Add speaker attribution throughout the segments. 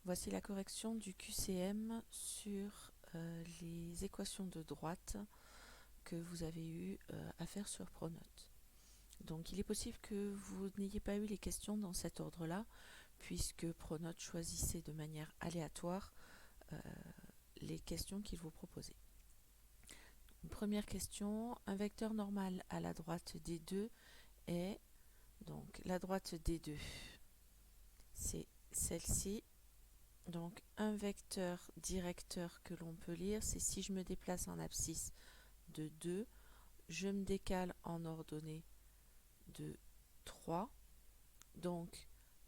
Speaker 1: Voici la correction du QCM sur les équations de droite que vous avez eu à faire sur Pronote. Donc il est possible que vous n'ayez pas eu les questions dans cet ordre-là, puisque Pronote choisissait de manière aléatoire les questions qu'il vous proposait. Première question, un vecteur normal à la droite D2 est, donc la droite D2, c'est celle-ci. Donc un vecteur directeur que l'on peut lire, c'est si je me déplace en abscisse de 2, je me décale en ordonnée de 3. Donc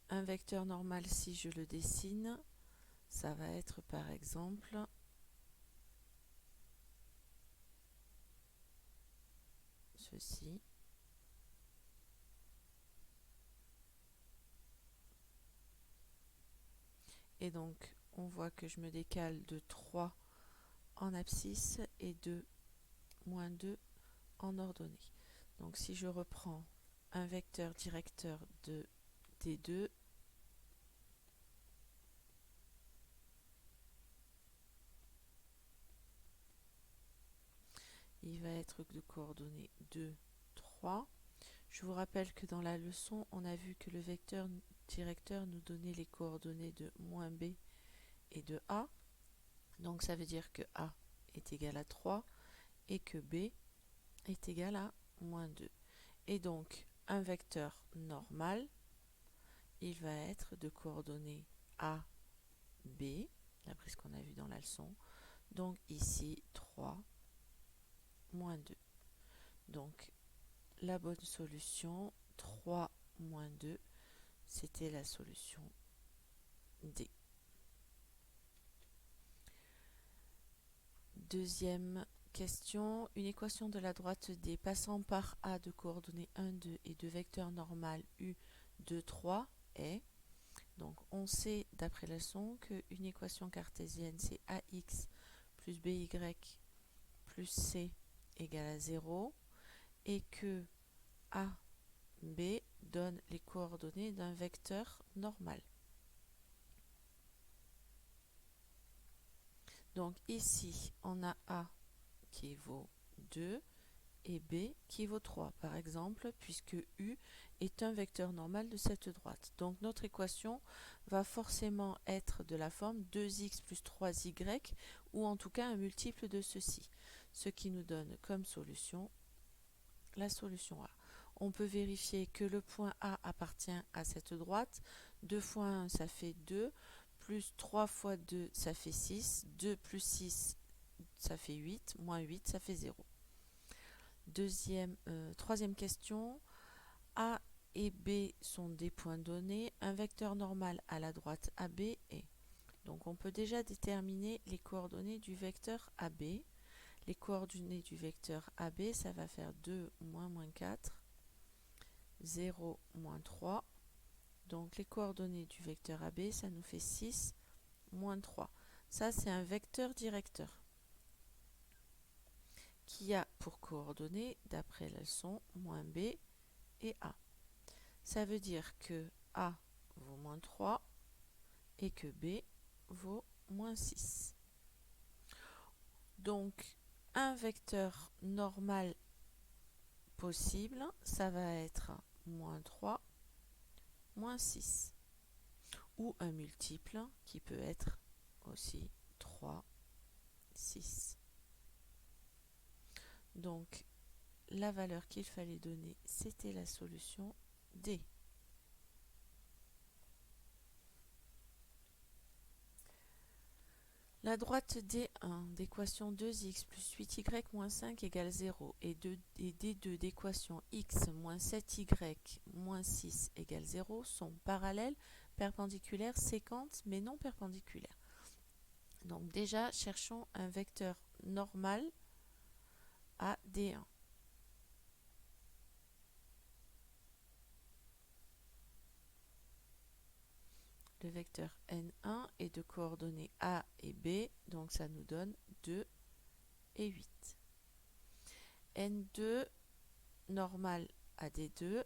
Speaker 1: un vecteur normal, si je le dessine, ça va être par exemple ceci. Et donc on voit que je me décale de 3 en abscisse et de moins 2 en ordonnée. Donc si je reprends un vecteur directeur de D2, il va être de coordonnées 2, 3. Je vous rappelle que dans la leçon, on a vu que le vecteur directeur nous donnait les coordonnées de moins b et de a. Donc ça veut dire que a est égal à 3 et que b est égal à moins 2. Et donc un vecteur normal, il va être de coordonnées a, b, d'après ce qu'on a vu dans la leçon. Donc ici 3, moins 2. Donc la bonne solution, 3 moins 2, c'était la solution D. Deuxième question, une équation de la droite D passant par A de coordonnées 1, 2 et de vecteur normal U 2, 3 est, donc on sait d'après la leçon qu'une équation cartésienne c'est AX plus BY plus C égale à 0 et que AB donne les coordonnées d'un vecteur normal. Donc ici, on a A qui vaut 2 et B qui vaut 3, par exemple, puisque U est un vecteur normal de cette droite. Donc notre équation va forcément être de la forme 2x plus 3y, ou en tout cas un multiple de ceci, ce qui nous donne comme solution la solution A. On peut vérifier que le point A appartient à cette droite. 2 fois 1, ça fait 2. Plus 3 fois 2, ça fait 6. 2 plus 6, ça fait 8. Moins 8, ça fait 0. Troisième question. A et B sont des points donnés. Un vecteur normal à la droite AB est. Donc on peut déjà déterminer les coordonnées du vecteur AB. Les coordonnées du vecteur AB, ça va faire 2, moins 4, 0, moins 3. Donc les coordonnées du vecteur AB, ça nous fait 6, moins 3. Ça, c'est un vecteur directeur qui a pour coordonnées, d'après la leçon, moins B et A. Ça veut dire que A vaut moins 3 et que B vaut moins 6. Donc, un vecteur normal possible, ça va être moins 3, moins 6. Ou un multiple qui peut être aussi 3, 6. Donc, la valeur qu'il fallait donner, c'était la solution D. La droite D1 d'équation 2x plus 8y moins 5 égale 0 et D2 d'équation x moins 7y moins 6 égale 0 sont parallèles, perpendiculaires, séquentes, mais non perpendiculaires. Donc déjà, cherchons un vecteur normal à D1. Le vecteur N1 est de coordonnées A et B, donc ça nous donne 2 et 8. N2 normal à D2,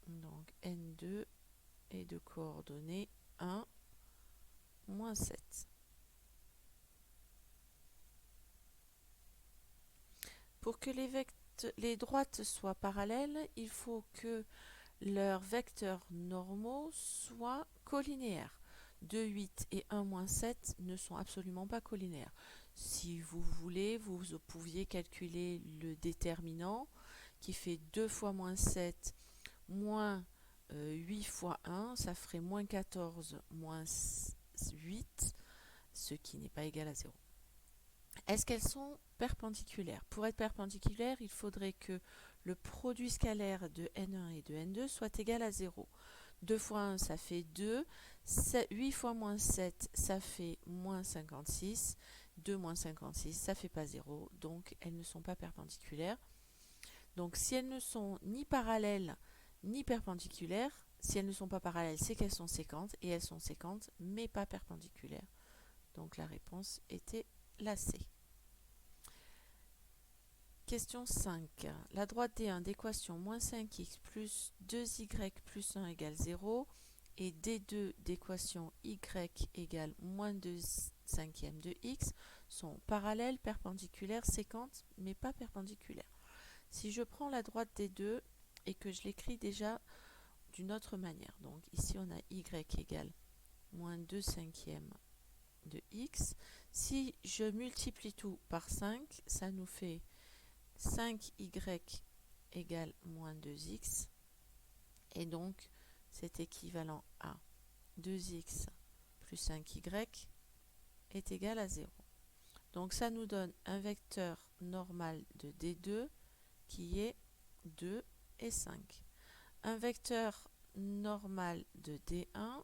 Speaker 1: donc N2 2 et de coordonnées 1, moins 7. Pour que les droites soient parallèles, il faut que leurs vecteurs normaux soient colinéaires. 2, 8 et 1, moins 7 ne sont absolument pas colinéaires. Si vous voulez, vous pouviez calculer le déterminant qui fait 2 fois moins 7 moins 8 fois 1, ça ferait moins 14 moins 8, ce qui n'est pas égal à 0. Est-ce qu'elles sont perpendiculaires? Pour être perpendiculaire, il faudrait que le produit scalaire de n1 et de n2 soit égal à 0. 2 fois 1, ça fait 2. 8 fois moins 7, ça fait moins 56. 2 moins 56, ça fait pas 0. Donc, elles ne sont pas perpendiculaires. Donc, si elles ne sont ni parallèles ni perpendiculaires, si elles ne sont pas parallèles, c'est qu'elles sont séquentes. Et elles sont séquentes, mais pas perpendiculaires. Donc, la réponse était la C. Question 5. La droite D1 d'équation moins 5x plus 2y plus 1 égale 0 et D2 d'équation y égale moins 2 cinquièmes de x sont parallèles, perpendiculaires, séquentes, mais pas perpendiculaires. Si je prends la droite D2 et que je l'écris déjà d'une autre manière, donc ici on a y égale moins 2 cinquièmes de x. Si je multiplie tout par 5, ça nous fait 5y égale moins 2x. Et donc, c'est équivalent à 2x plus 5y est égal à 0. Donc, ça nous donne un vecteur normal de D2 qui est 2 et 5. Un vecteur normal de D1,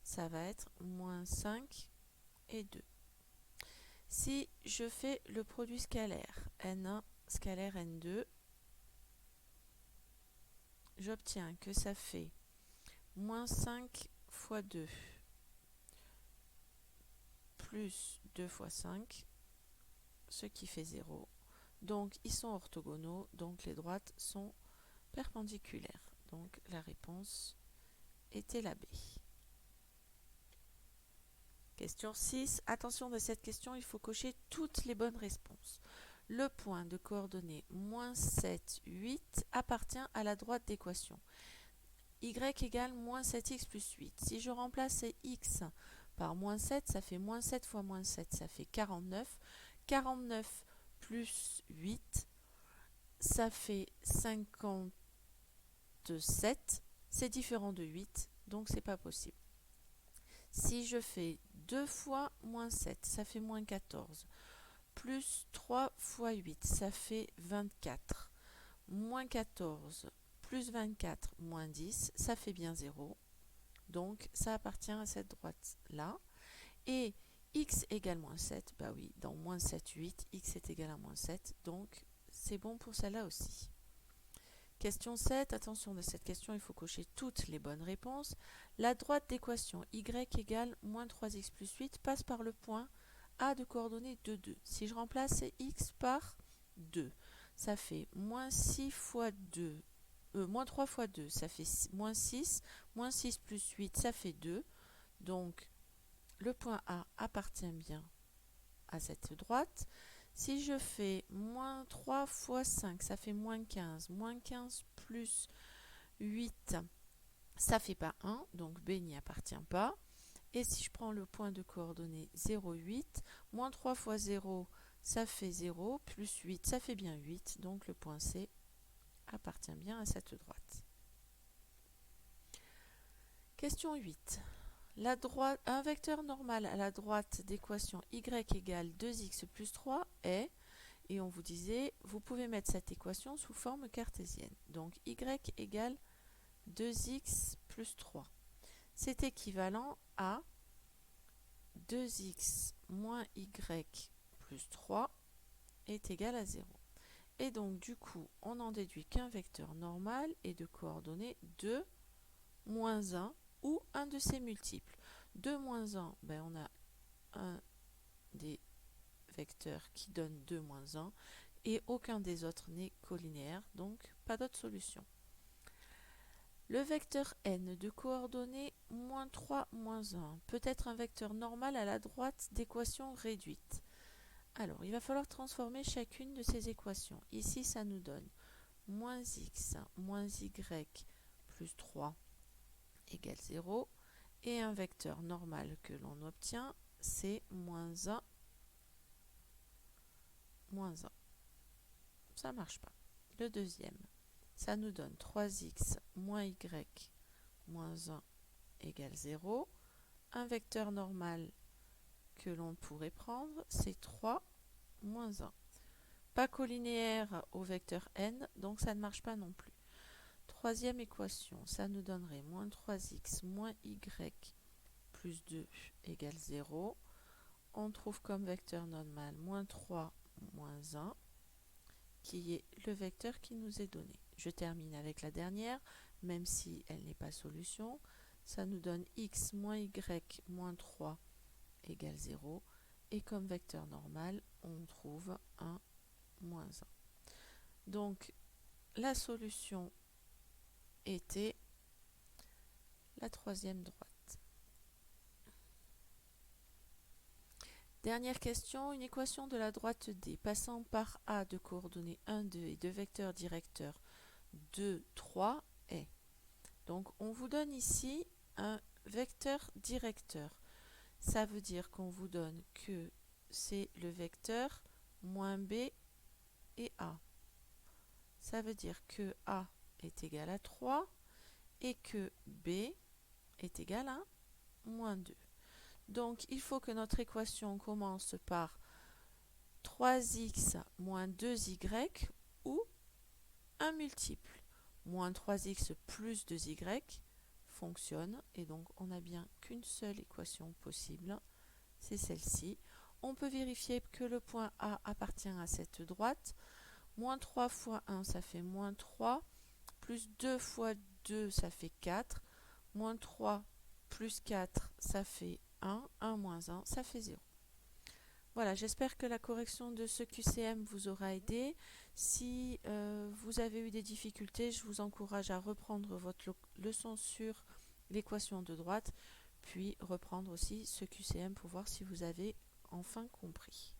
Speaker 1: ça va être moins 5 et 2. Si je fais le produit scalaire n1 scalaire n2, j'obtiens que ça fait moins 5 fois 2 plus 2 fois 5, ce qui fait 0. Donc ils sont orthogonaux, donc les droites sont perpendiculaires. Donc la réponse était la B. Question 6. Attention, de cette question, il faut cocher toutes les bonnes réponses. Le point de coordonnées moins 7, 8 appartient à la droite d'équation. Y égale moins 7x plus 8. Si je remplace x par moins 7, ça fait moins 7 fois moins 7, ça fait 49. 49 plus 8, ça fait 57. C'est différent de 8, donc c'est pas possible. Si je fais 2 fois moins 7, ça fait moins 14. Plus 3 fois 8, ça fait 24. Moins 14 plus 24 moins 10, ça fait bien 0. Donc, ça appartient à cette droite-là. Et x égale moins 7, bah oui, dans moins 7, 8, x est égal à moins 7. Donc, c'est bon pour celle-là aussi. Question 7, attention, de cette question, il faut cocher toutes les bonnes réponses. La droite d'équation y égale moins 3x plus 8 passe par le point A de coordonnées 2, 2. Si je remplace x par 2, ça fait moins 6 fois 2, moins 3 fois 2, ça fait moins 6. Moins 6 plus 8, ça fait 2. Donc, le point A appartient bien à cette droite. Si je fais moins 3 fois 5, ça fait moins 15. Moins 15 plus 8, ça fait pas 1, donc B n'y appartient pas. Et si je prends le point de coordonnées 0, 8, moins 3 fois 0, ça fait 0, plus 8, ça fait bien 8, donc le point C appartient bien à cette droite. Question 8. Un vecteur normal à la droite d'équation y égale 2x plus 3 est, et on vous disait, vous pouvez mettre cette équation sous forme cartésienne. Donc y égale 2x plus 3. C'est équivalent à 2x moins y plus 3 est égal à 0. Et donc du coup, on en déduit qu'un vecteur normal est de coordonnées 2, moins 1 ou un de ses multiples. 2 moins 1, ben on a un des vecteurs qui donne 2 moins 1 et aucun des autres n'est colinéaire, donc pas d'autre solution. Le vecteur n de coordonnées moins 3, moins 1 peut être un vecteur normal à la droite d'équation réduite. Alors, il va falloir transformer chacune de ces équations. Ici, ça nous donne moins x moins y plus 3 égale 0. Et un vecteur normal que l'on obtient, c'est moins 1, moins 1. Ça ne marche pas. Le deuxième, ça nous donne 3x moins y moins 1 égale 0. Un vecteur normal que l'on pourrait prendre, c'est 3 moins 1. Pas collinéaire au vecteur n, donc ça ne marche pas non plus. Troisième équation, ça nous donnerait moins 3x moins y plus 2 égale 0. On trouve comme vecteur normal moins 3 moins 1, qui est le vecteur qui nous est donné. Je termine avec la dernière, même si elle n'est pas solution. Ça nous donne x moins y moins 3 égale 0. Et comme vecteur normal, on trouve 1 moins 1. Donc, la solution était la troisième droite. Dernière question, une équation de la droite D passant par A de coordonnées 1, 2 et de vecteurs directeurs 2, 3 est. Donc on vous donne ici un vecteur directeur. Ça veut dire qu'on vous donne que c'est le vecteur moins B et A. Ça veut dire que A est égal à 3 et que B est égal à moins 2. Donc il faut que notre équation commence par 3x moins 2y ou un multiple. Moins 3x plus 2y fonctionne et donc on n'a bien qu'une seule équation possible, c'est celle-ci. On peut vérifier que le point A appartient à cette droite. Moins 3 fois 1 ça fait moins 3, plus 2 fois 2 ça fait 4, moins 3 plus 4 ça fait 1, 1 moins 1 ça fait 0. Voilà, j'espère que la correction de ce QCM vous aura aidé. Si vous avez eu des difficultés, je vous encourage à reprendre votre leçon sur l'équation de droite, puis reprendre aussi ce QCM pour voir si vous avez enfin compris.